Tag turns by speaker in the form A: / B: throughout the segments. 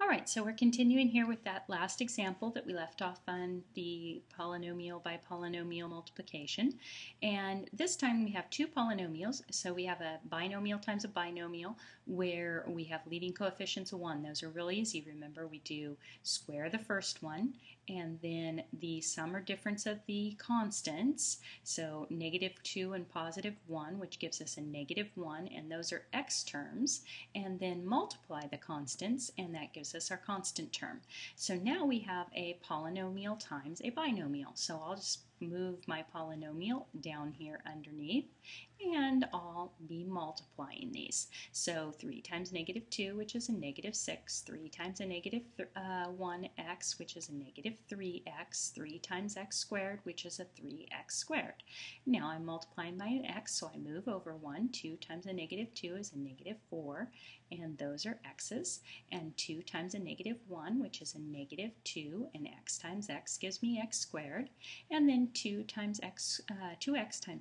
A: right, so we're continuing here with that last example that we left off on the polynomial by polynomial multiplication. And this time we have two polynomials. So we have a binomial times a binomial where we have leading coefficients of 1. Those are really easy. Remember, we do square the first one and then the sum or difference of the constants. So -2 and +1, which gives us a -1, and those are x terms. And then multiply the constants, and that gives us our constant term. So now we have a polynomial times a binomial. So I'll just move my polynomial down here underneath, and I'll be multiplying these. So 3 times -2, which is a -6, 3 times a -1x, which is a -3x, 3 times x squared, which is a 3x squared. Now I'm multiplying by an x, so I move over 1. 2 times a -2 is a -4, and those are x's. And 2 times a -1, which is a -2, and x times x gives me x squared. And then 2x times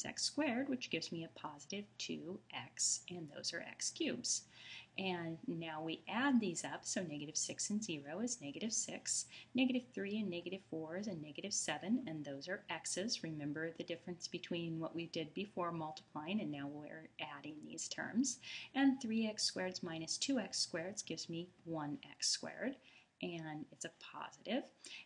A: x squared, which gives me a +2x, and those are x cubes. And now we add these up, so -6 and 0 is -6, -3 and -4 is a -7, and those are x's. Remember the difference between what we did before multiplying and now we're adding these terms. And 3x squared minus 2x squared gives me 1x squared, and it's a positive,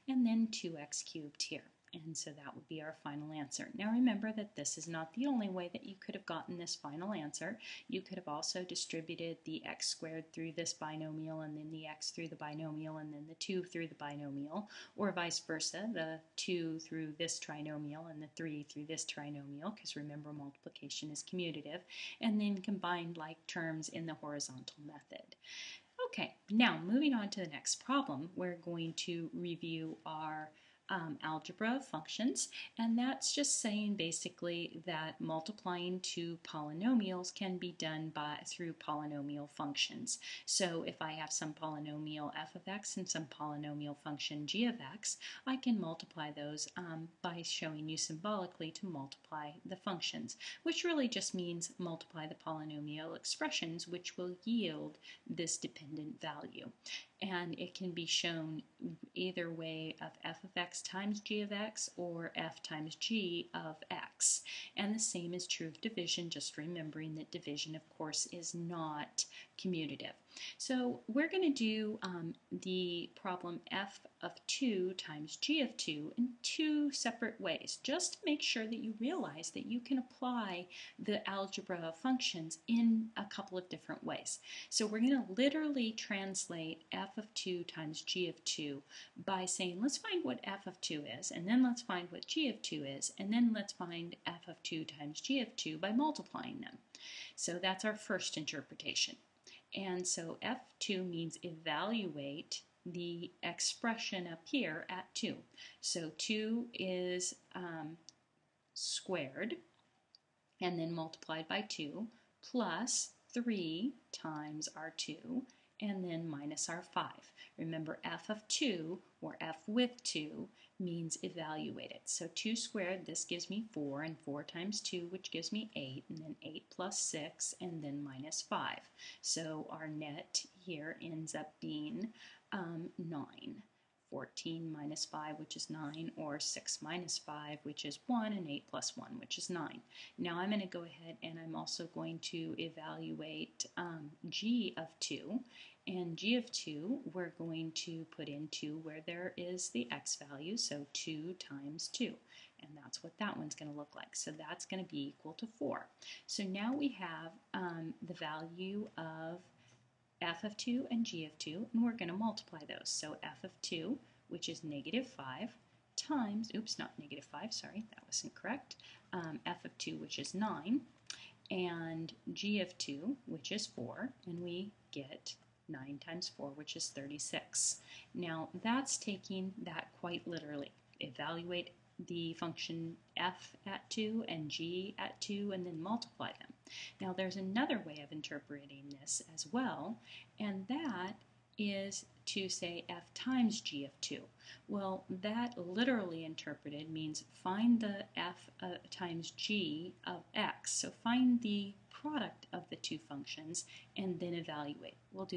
A: and then 2x cubed here. And so that would be our final answer. Now remember that this is not the only way that you could have gotten this final answer. You could have also distributed the x squared through this binomial, and then the x through the binomial, and then the 2 through the binomial, or vice versa, the 2 through this trinomial and the 3 through this trinomial, because remember multiplication is commutative, and then combined like terms in the horizontal method. Okay, now moving on to the next problem, we're going to review our algebra functions, and that's just saying basically that multiplying two polynomials can be done through polynomial functions. So if I have some polynomial f of x and some polynomial function g of x, I can multiply those by showing you symbolically to multiply the functions, which really just means multiply the polynomial expressions, which will yield this dependent value. And it can be shown either way of f of x times g of x or f times g of x. And the same is true of division, just remembering that division, of course, is not commutative. So we're going to do the problem f of 2 times g of 2 in two separate ways, just to make sure that you realize that you can apply the algebra functions in a couple of different ways. So we're going to literally translate f of 2 times g of 2 by saying, let's find what f of 2 is, and then let's find what g of 2 is, and then let's find f of 2 times g of 2 by multiplying them. So that's our first interpretation. And so f2 means evaluate the expression up here at 2. So 2 is squared and then multiplied by 2 plus 3 times our 2 and then minus our 5. Remember, f of 2 or f with 2 means evaluate it. So 2 squared, this gives me 4, and 4 times 2, which gives me 8, and then 8 plus 6, and then minus 5. So our net here ends up being 9. 14 minus 5, which is 9, or 6 minus 5, which is 1, and 8 plus 1, which is 9. Now I'm going to go ahead and I'm also going to evaluate g of 2. And g of 2, we're going to put into where there is the x value, so 2 times 2. And that's what that one's going to look like. So that's going to be equal to 4. So now we have the value of f of 2 and g of 2, and we're going to multiply those. So f of 2, which is -5, times, oops, not -5, sorry, that wasn't correct, f of 2, which is 9, and g of 2, which is 4, and we get 9 times 4, which is 36. Now that's taking that quite literally. Evaluate the function f at 2 and g at 2 and then multiply them. Now there's another way of interpreting this as well, and that is to say f times g of 2. Well, that literally interpreted means find the f times g of x. So find the product of the two functions and then evaluate. We'll do